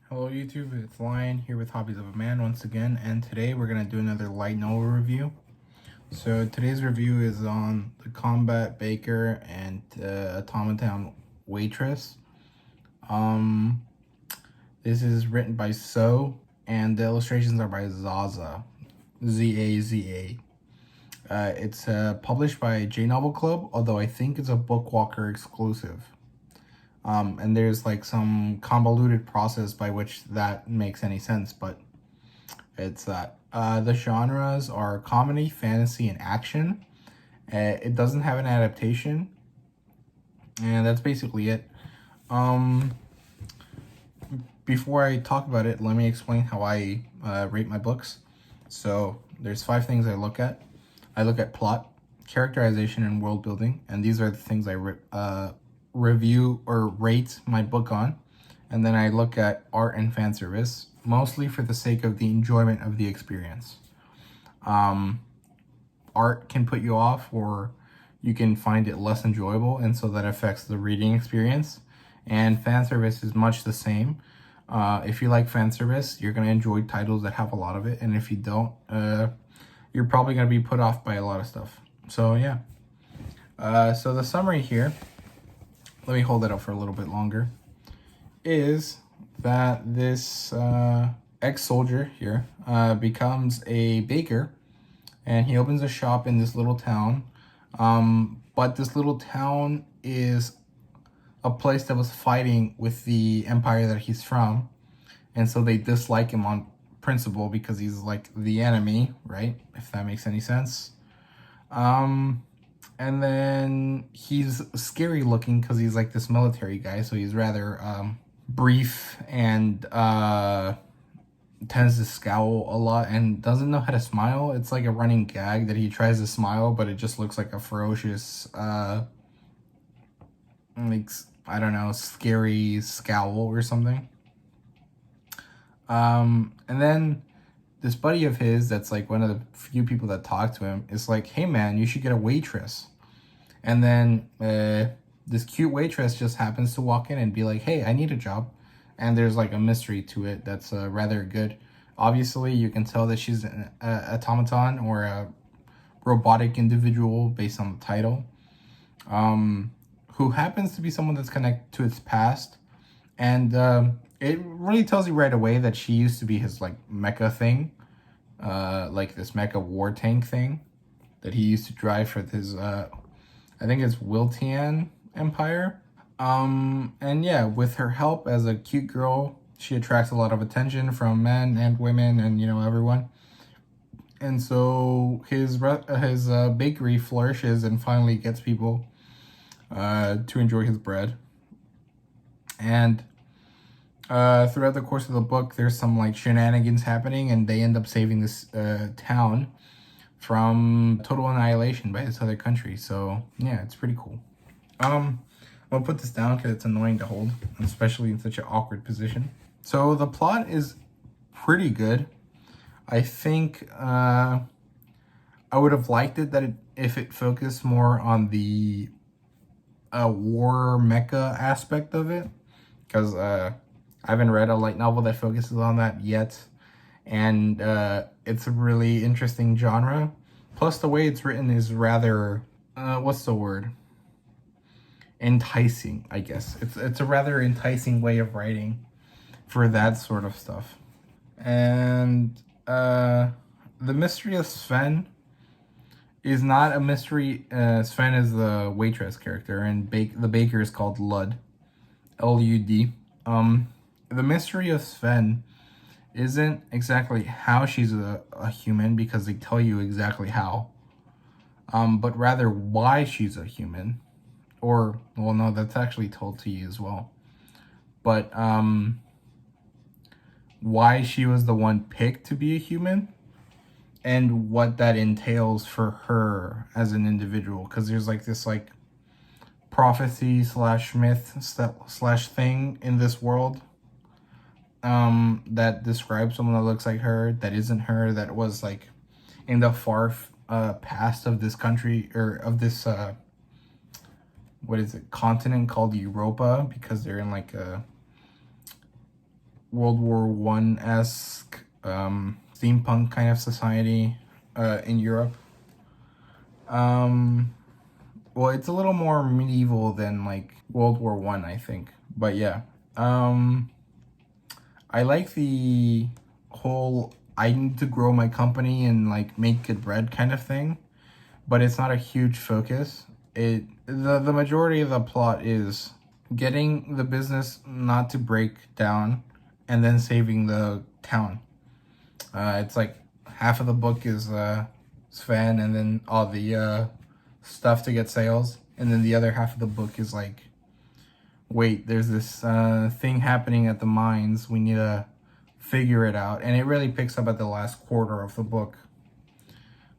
Hello YouTube, it's Lion here with Hobbies of a Man once again, and today we're going to do another light novel review. So today's review is on The Combat Baker and Automaton Waitress. Um, this is written by So, and the illustrations are by Zaza, Z-A-Z-A. It's published by J Novel Club, although I think it's a Bookwalker exclusive. And there's like some convoluted process by which that makes any sense, but it's that. The genres are comedy, fantasy, and action. It doesn't have an adaptation, and that's basically it. Before I talk about it, let me explain how I rate my books. So there's 5 things I look at. I look at plot, characterization, and world building, and these are the things I review or rate my book on. And then I look at art and fan service, mostly for the sake of the enjoyment of the experience. Art can put you off, or you can find it less enjoyable, and so that affects the reading experience. And fan service is much the same. If you like fan service, you're going to enjoy titles that have a lot of it, and if you don't, you're probably going to be put off by a lot of stuff. So yeah. So the summary here, let me hold it up for a little bit longer, is that this ex-soldier here becomes a baker, and he opens a shop in this little town. But this little town is a place that was fighting with the empire that he's from, and so they dislike him on principle because he's like the enemy, right? If that makes any sense. And then he's scary looking because he's like this military guy, so he's rather brief and tends to scowl a lot and doesn't know how to smile. It's like a running gag that he tries to smile, but it just looks like a ferocious like, I don't know, scary scowl or something. And then this buddy of his that's like one of the few people that talk to him is like, hey man, you should get a waitress. And then this cute waitress just happens to walk in and be like, hey, I need a job. And there's like a mystery to it that's rather good. Obviously, you can tell that she's an automaton or a robotic individual based on the title, who happens to be someone that's connected to its past. And it really tells you right away that she used to be his like mecha thing, like this mecha war tank thing that he used to drive for his I think it's Wiltian Empire. And yeah, with her help as a cute girl, she attracts a lot of attention from men and women and, you know, everyone. And so his bakery flourishes and finally gets people to enjoy his bread. And throughout the course of the book, there's some like shenanigans happening, and they end up saving this town from total annihilation by this other country. So yeah, it's pretty cool. I'll put this down because it's annoying to hold, especially in such an awkward position. So the plot is pretty good. I think I would have liked it that if it focused more on the war mecha aspect of it, because I haven't read a light novel that focuses on that yet, and it's a really interesting genre. Plus, the way it's written is rather what's the word? Enticing, I guess. It's a rather enticing way of writing for that sort of stuff. And the mystery of Sven is not a mystery. Sven is the waitress character, and the baker is called Lud, L-U-D. The mystery of Sven isn't exactly how she's a human, because they tell you exactly how, but rather why she's a human. Or, well, no, that's actually told to you as well. But why she was the one picked to be a human, and what that entails for her as an individual. Because there's like this like prophecy slash myth slash thing in this world that describes someone that looks like her, that isn't her, that was like in the far past of this country, or of this what is it, continent called Europa, because they're in like a World War One-esque steampunk kind of society in Europe. Well, it's a little more medieval than like World War One, I think. But yeah, I like the whole I need to grow my company and like make good bread kind of thing, but it's not a huge focus. The majority of the plot is getting the business not to break down and then saving the town. It's like half of the book is Sven and then all the stuff to get sales, and then the other half of the book is like, wait, there's this thing happening at the mines. We need to figure it out, and it really picks up at the last quarter of the book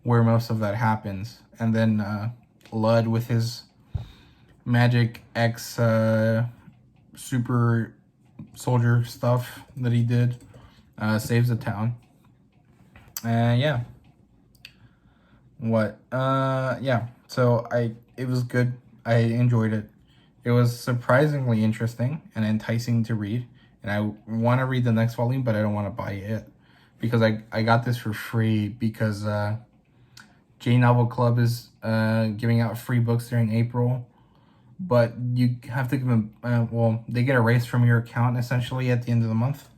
where most of that happens, and then Lud with his magic X super soldier stuff that he did saves the town. Yeah. Yeah. So it was good. I enjoyed it. It was surprisingly interesting and enticing to read, and I want to read the next volume, but I don't want to buy it because I got this for free because J Novel Club is giving out free books during April, but you have to give them well, they get erased from your account essentially at the end of the month.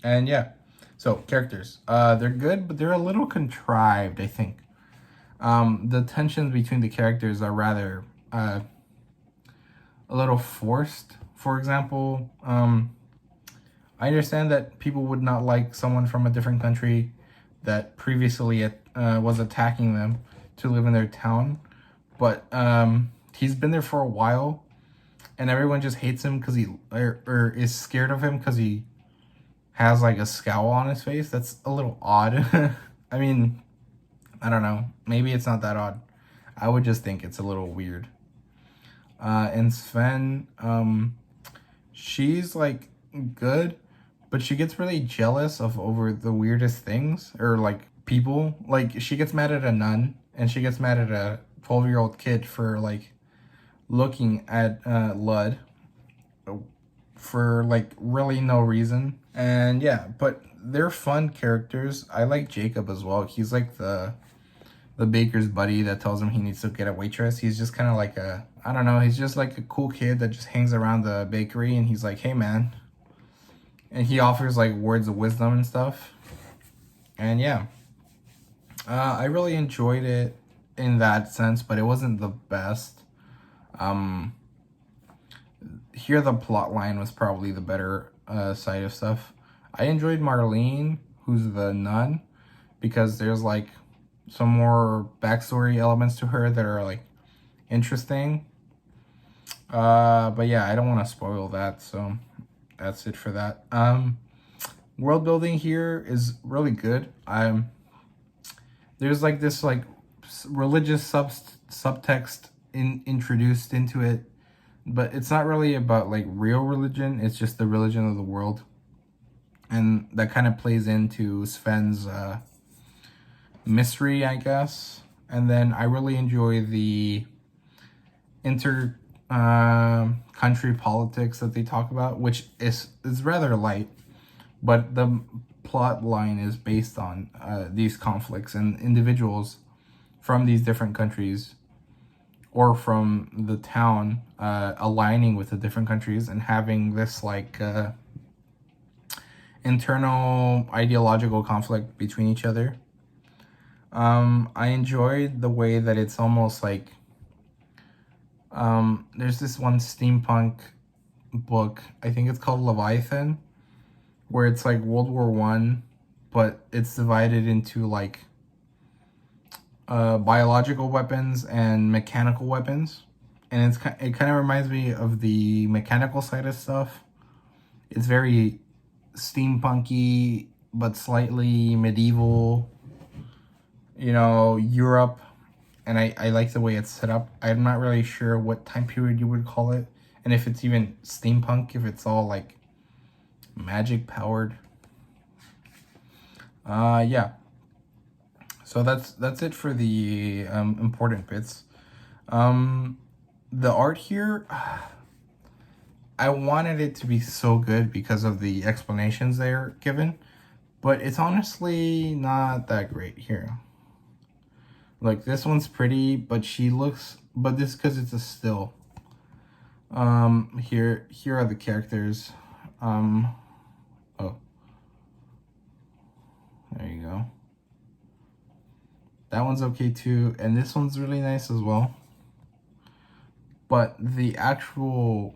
And yeah, so characters, they're good, but they're a little contrived, I think. The tensions between the characters are rather a little forced. For example, I understand that people would not like someone from a different country that previously was attacking them to live in their town, but he's been there for a while, and everyone just hates him because he or is scared of him because he has like a scowl on his face. That's a little odd. I mean, I don't know. Maybe it's not that odd. I would just think it's a little weird. And Sven, she's like good, but she gets really jealous of over the weirdest things or like people. Like she gets mad at a nun and she gets mad at a 12-year-old kid for like looking at Lud for like really no reason. And yeah, but they're fun characters. I like Jacob as well. He's like the baker's buddy that tells him he needs to get a waitress. He's just kind of like I don't know, he's just like a cool kid that just hangs around the bakery, and he's like, hey man. And he offers like words of wisdom and stuff. And yeah, I really enjoyed it in that sense, but it wasn't the best. Here the plot line was probably the better side of stuff. I enjoyed Marlene, who's the nun, because there's like some more backstory elements to her that are like interesting. But yeah, I don't want to spoil that, so that's it for that. World building here is really good. There's like this like religious subtext introduced into it, but it's not really about like real religion. It's just the religion of the world, and that kind of plays into Sven's mystery, I guess. And then I really enjoy the country politics that they talk about, which is rather light, but the plot line is based on these conflicts and individuals from these different countries or from the town aligning with the different countries and having this like internal ideological conflict between each other. I enjoyed the way that it's almost like there's this one steampunk book, I think it's called Leviathan, where it's like World War One, but it's divided into like biological weapons and mechanical weapons, and it kind of reminds me of the mechanical side of stuff. It's very steampunky, but slightly medieval, Europe, and I like the way it's set up. I'm not really sure what time period you would call it, and if it's even steampunk, if it's all like magic powered. Yeah. So that's it for the important bits. The art here, I wanted it to be so good because of the explanations they're given, but it's honestly not that great here. Like, this one's pretty, but but this because it's a still. Here are the characters. Oh, there you go. That one's okay too, and this one's really nice as well. But the actual,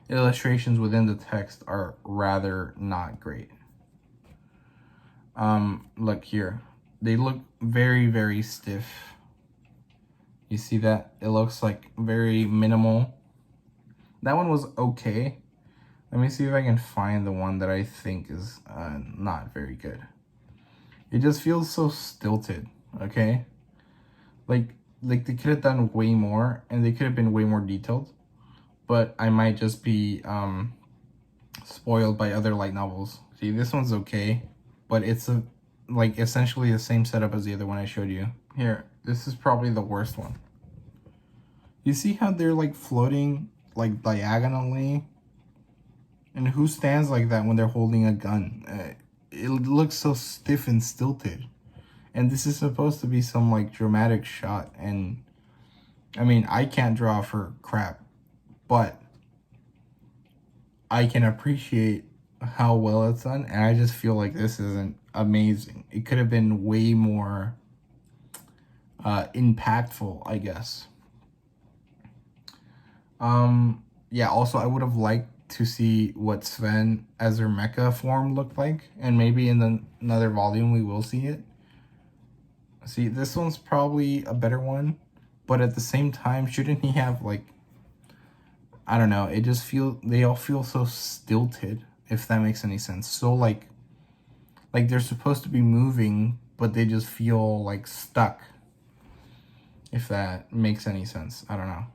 illustrations within the text are rather not great. Look here. They look very, very stiff. You see that? It looks like very minimal. That one was okay. Let me see if I can find the one that I think is not very good. It just feels so stilted, okay? Like they could have done way more, and they could have been way more detailed. But I might just be spoiled by other light novels. See, this one's okay, but it's essentially the same setup as the other one I showed you. Here, this is probably the worst one. You see how they're like floating like diagonally? And who stands like that when they're holding a gun? It looks so stiff and stilted. And this is supposed to be some like dramatic shot. And I mean, I can't draw for crap, but I can appreciate how well it's done. And I just feel like this isn't amazing. It could have been way more impactful, I guess. Yeah, also I would have liked to see what Sven as her mecha form looked like, and maybe in another volume we will see it. See, this one's probably a better one, but at the same time, shouldn't he have like, I don't know, they all feel so stilted, if that makes any sense. So like they're supposed to be moving, but they just feel like stuck, if that makes any sense. I don't know.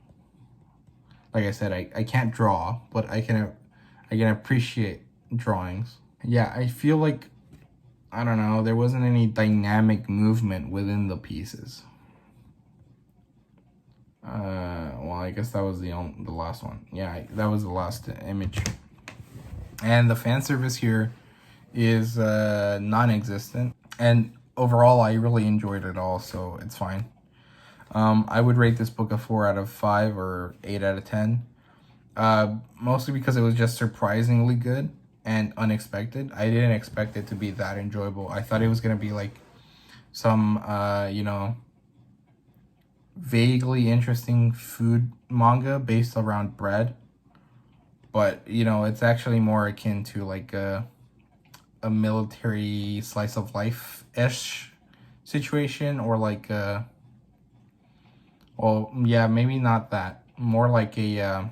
Like I said, I can't draw, but I can appreciate drawings. Yeah, I feel like, I don't know, there wasn't any dynamic movement within the pieces. Well, I guess that was the last one. Yeah, that was the last image. And the fan service here is non-existent. And overall, I really enjoyed it all, so it's fine. I would rate this book a 4 out of 5 or 8 out of 10. Mostly because it was just surprisingly good and unexpected. I didn't expect it to be that enjoyable. I thought it was going to be like some, vaguely interesting food manga based around bread. But, it's actually more akin to like a military slice of life-ish situation, or like well, yeah, maybe not that. More like a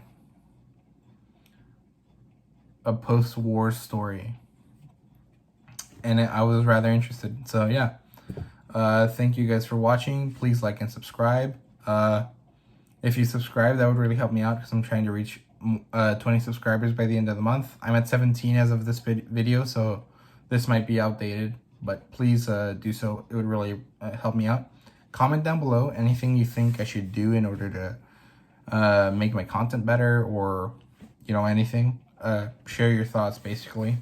post-war story. And I was rather interested. So, yeah. Thank you guys for watching. Please like and subscribe. If you subscribe, that would really help me out because I'm trying to reach 20 subscribers by the end of the month. I'm at 17 as of this video, so this might be outdated. But please do so. It would really help me out. Comment down below anything you think I should do in order to make my content better, or anything. Share your thoughts, basically.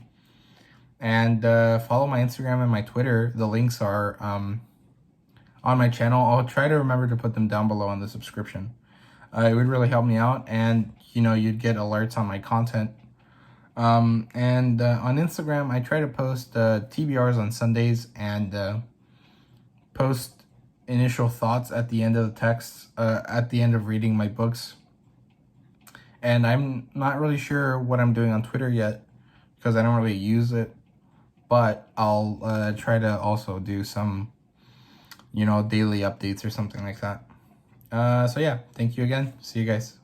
And follow my Instagram and my Twitter. The links are on my channel. I'll try to remember to put them down below on the subscription. It would really help me out, and you'd get alerts on my content. And on Instagram, I try to post TBRs on Sundays and post initial thoughts at the end of the text, at the end of reading my books. And I'm not really sure what I'm doing on Twitter yet because I don't really use it, but I'll try to also do some, daily updates or something like that. So yeah, thank you again. See you guys.